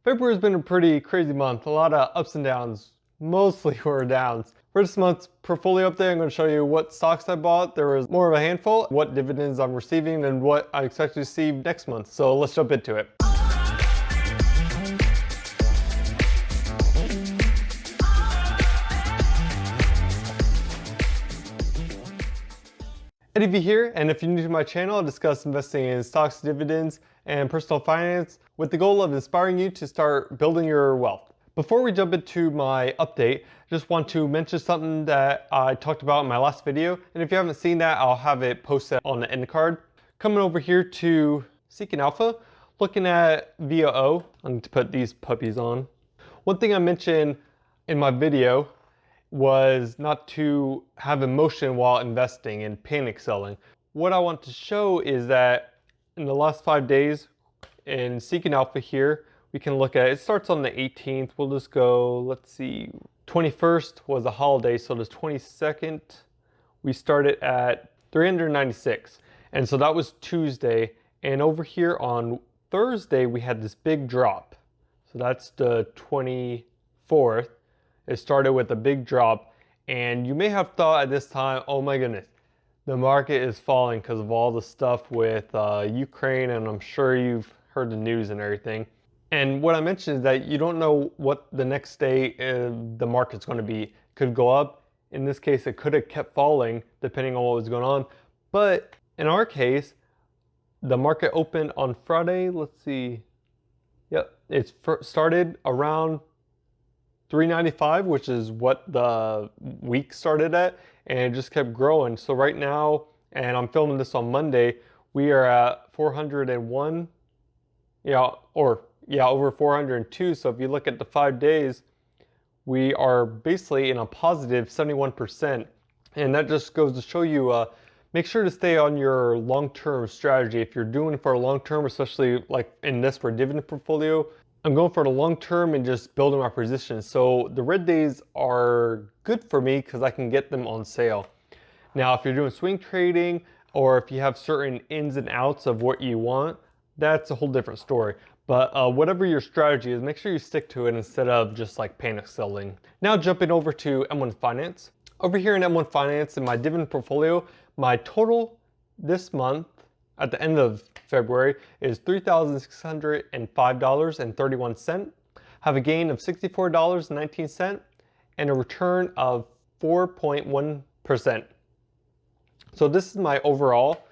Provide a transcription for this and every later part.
February has been a pretty crazy month, a lot of ups and downs, mostly were downs. For this month's portfolio update, I'm going to show you what stocks I bought. There was more of a handful, what dividends I'm receiving, and what I expect to receive next month. So let's jump into it. Eddie V here, and if you're new to my channel, I discuss investing in stocks, dividends, and personal finance with the goal of inspiring you to start building your wealth. Before we jump into my update, I just want to mention something that I talked about in my last video, and if you haven't seen that, I'll have it posted on the end card. Coming over here to Seeking Alpha, looking at VOO. I'm going to put these puppies on. One thing I mentioned in my video was not to have emotion while investing and panic selling. What I want to show is that in the last 5 days in Seeking Alpha here, we can look at, it starts on the 18th. We'll just go, let's see, 21st was a holiday, so the 22nd, we started at 396. And so that was Tuesday. And over here on Thursday, we had this big drop. So that's the 24th. It started with a big drop, and you may have thought at this time, oh my goodness, the market is falling because of all the stuff with Ukraine, and I'm sure you've heard the news and everything. And what I mentioned is that you don't know what the next day the market's going to be. It could go up. In this case, it could have kept falling depending on what was going on. But in our case, the market opened on Friday. Let's see. Yep, it started around 395, which is what the week started at, and it just kept growing. So right now, and I'm filming this on Monday, we are at 401, over 402. So if you look at the 5 days, we are basically in a positive 71%. And that just goes to show you, make sure to stay on your long-term strategy. If you're doing it for a long-term, especially like in this for dividend portfolio, I'm going for the long term and just building my position. So the red days are good for me because I can get them on sale. Now, if you're doing swing trading or if you have certain ins and outs of what you want, that's a whole different story. But whatever your strategy is, make sure you stick to it instead of just like panic selling. Now jumping over to M1 Finance. Over here in M1 Finance in my dividend portfolio, my total this month at the end of February is $3,605.31. Have a gain of $64.19 and a return of 4.1%. So this is my overall.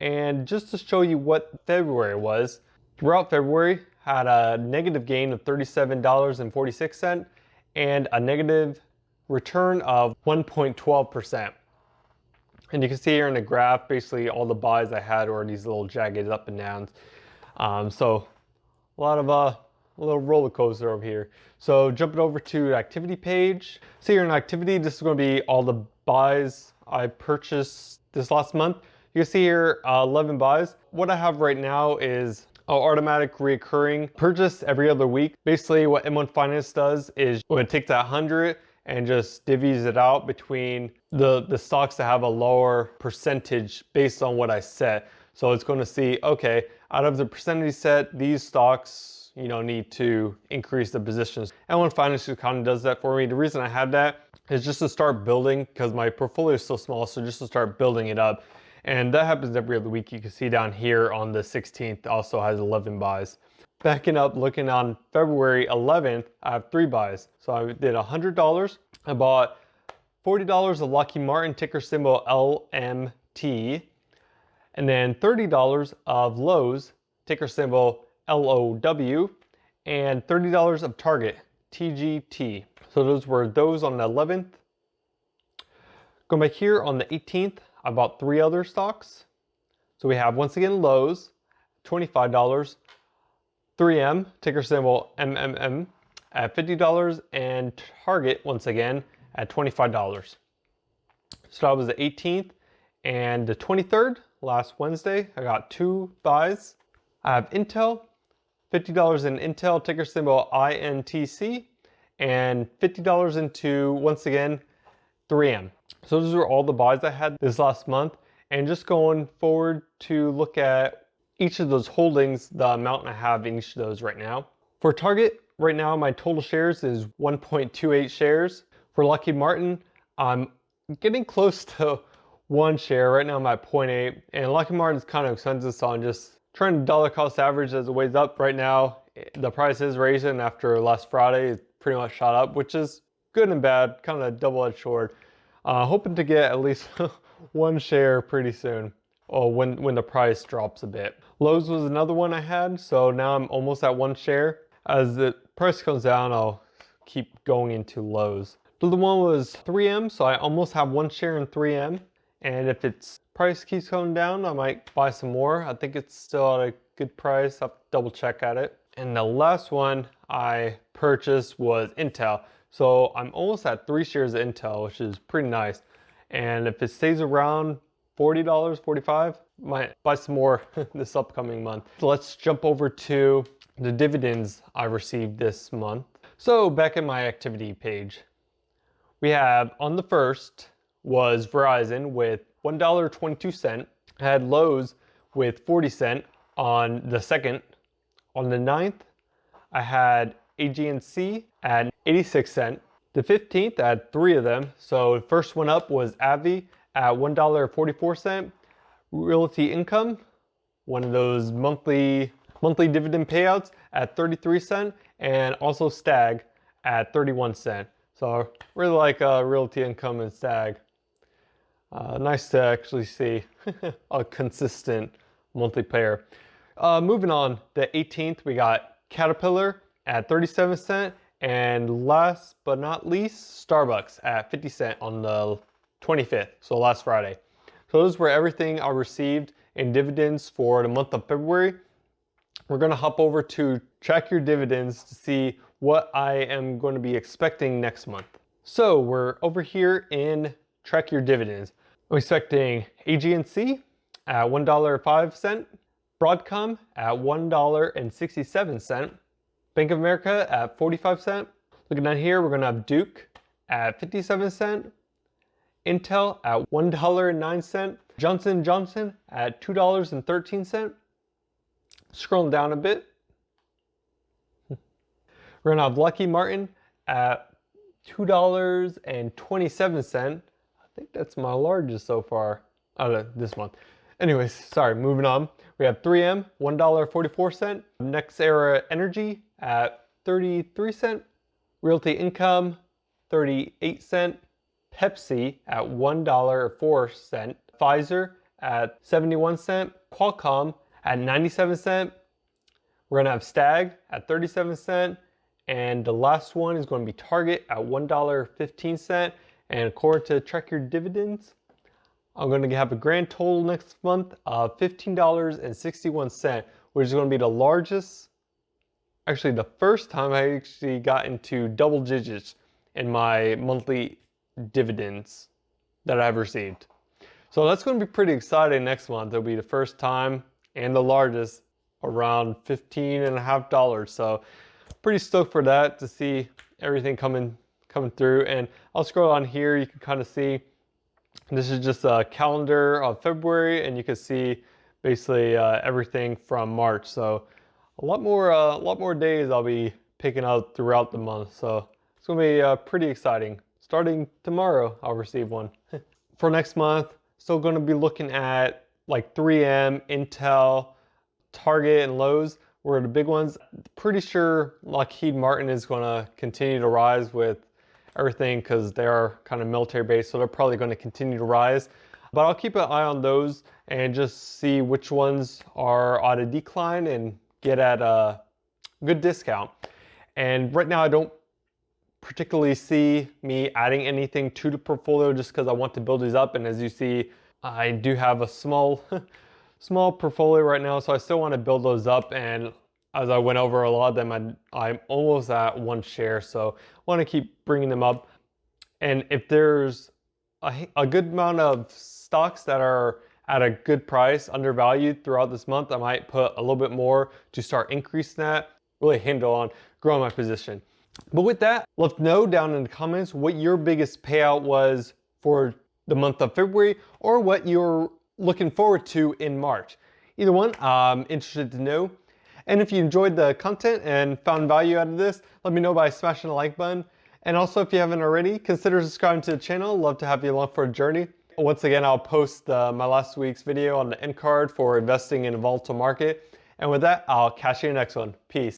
And just to show you what February was, throughout February had a negative gain of $37.46 and a negative return of 1.12%. And you can see here in the graph, basically all the buys I had are these little jagged up and downs. So a lot of a little roller coaster over here. So jumping over to the activity page. So here in activity, this is going to be all the buys I purchased this last month. You can see here 11 buys. What I have right now is an automatic recurring purchase every other week. Basically what M1 Finance does is when it takes that 100 and just divvies it out between the stocks that have a lower percentage based on what I set. So it's going to see, okay, out of the percentage set, these stocks, need to increase the positions. M1 Finance kind of does that for me. The reason I have that is just to start building, because my portfolio is so small, so just to start building it up. And that happens every other week. You can see down here on the 16th also has 11 buys. Backing up, looking on February 11th, I have 3 buys. So I did $100. I bought $40 of Lockheed Martin, ticker symbol LMT, and then $30 of Lowe's, ticker symbol LOW, and $30 of Target, TGT. So those were those on the 11th. Going back here on the 18th, I bought 3 other stocks. So we have once again Lowe's, $25. 3M, ticker symbol MMM, at $50, and Target, once again, at $25. So that was the 18th, and the 23rd, last Wednesday, I got 2 buys. I have Intel, $50 in Intel, ticker symbol INTC, and $50 into, once again, 3M. So those are all the buys I had this last month, and just going forward to look at each of those holdings, the amount I have in each of those right now. For Target, right now my total shares is 1.28 shares. For Lucky Martin, I'm getting close to 1 share. Right now I'm at 0.8, and Lucky Martin's kind of expensive, so I'm just trying to dollar cost average as it weighs up. Right now, the price is raising after last Friday. It pretty much shot up, which is good and bad, kind of double-edged sword. Hoping to get at least 1 share pretty soon, or when the price drops a bit. Lowe's was another one I had, so now I'm almost at 1 share. As the price comes down, I'll keep going into Lowe's. The other one was 3M, so I almost have 1 share in 3M. And if its price keeps going down, I might buy some more. I think it's still at a good price. I'll double check at it. And the last one I purchased was Intel. So I'm almost at 3 shares of Intel, which is pretty nice. And if it stays around $40, $45, might buy some more this upcoming month. So let's jump over to the dividends I received this month. So back in my activity page, we have on the 1st was Verizon with $1.22. I had Lowe's with 40 cents on the 2nd. On the 9th, I had AG&C at 86 cents. The 15th, I had 3 of them. So the first one up was AbbVie at $1.44. Realty Income, one of those monthly dividend payouts at 33 cents, and also Stag at 31 cents. So I really like Realty Income and Stag. Nice to actually see a consistent monthly payer. Moving on, the 18th, we got Caterpillar at 37 cents, and last but not least, Starbucks at 50 cents on the 25th, so last Friday. So those were everything I received in dividends for the month of February. We're going to hop over to Track Your Dividends to see what I am going to be expecting next month. So we're over here in Track Your Dividends. I'm expecting AG&C at $1.05, Broadcom at $1.67, Bank of America at 45 cents. Looking down here, we're going to have Duke at 57 cents, Intel at $1.09, Johnson & Johnson at $2.13. Scrolling down a bit, we're going to have Lucky Martin at $2.27. I think that's my largest so far this month. Anyways, sorry, moving on. We have 3M, $1.44. NextEra Energy at 33 cents. Realty Income, 38 cents. Pepsi at $1.04. Pfizer at 71 cents. Qualcomm at 97 cents. We're going to have Stag at 37 cents. And the last one is going to be Target at $1.15. And according to Track Your Dividends, I'm going to have a grand total next month of $15.61, which is going to be the largest, actually the first time I actually got into double digits in my monthly dividends that I've received. So that's going to be pretty exciting next month. It'll be the first time and the largest around $15.50. So pretty stoked for that, to see everything coming through. And I'll scroll on here, you can kind of see this is just a calendar of February, and you can see basically everything from March. So a lot more days I'll be picking up throughout the month. So it's gonna be pretty exciting. Starting tomorrow, I'll receive one. For next month, still gonna be looking at like 3M, Intel, Target, and Lowe's were the big ones. Pretty sure Lockheed Martin is gonna continue to rise with everything because they are kind of military based, so they're probably going to continue to rise. But I'll keep an eye on those and just see which ones are on a decline and get at a good discount. And right now I don't particularly see me adding anything to the portfolio just because I want to build these up. And as you see, I do have a small portfolio right now, so I still want to build those up. And as I went over a lot of them, I'm almost at 1 share, so I want to keep bringing them up. And if there's a good amount of stocks that are at a good price, undervalued throughout this month, I might put a little bit more to start increasing that, really handle on growing my position. But with that, let us know down in the comments what your biggest payout was for the month of February, or what you're looking forward to in March. Either one, I'm interested to know. And if you enjoyed the content and found value out of this, let me know by smashing the like button. And also, if you haven't already, consider subscribing to the channel. Love to have you along for a journey. Once again, I'll post my last week's video on the end card for investing in a volatile market. And with that, I'll catch you in the next one. Peace.